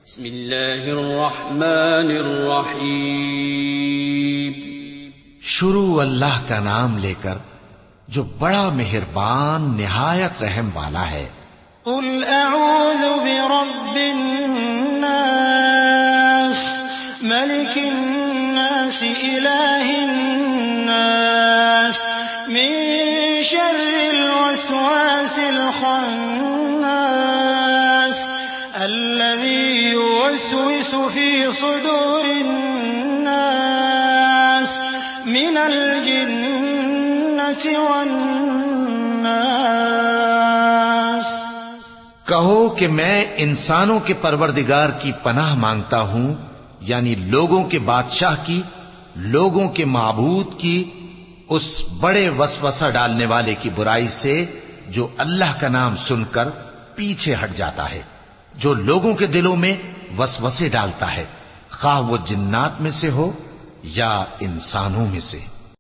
بسم اللہ الرحمن الرحیم. شروع اللہ کا نام لے کر جو بڑا مہربان نہایت رحم والا ہے. قل اعوذ برب الناس ملک الناس الہ الناس من شر الوسواس الخناس الذي يوسوس في صدور الناس من الجنة والناس. کہو کہ میں انسانوں کے پروردگار کی پناہ مانگتا ہوں، یعنی لوگوں کے بادشاہ کی، لوگوں کے معبود کی، اس بڑے وسوسہ ڈالنے والے کی برائی سے جو اللہ کا نام سن کر پیچھے ہٹ جاتا ہے، جو لوگوں کے دلوں میں وسوسے ڈالتا ہے، خواہ وہ جنات میں سے ہو یا انسانوں میں سے.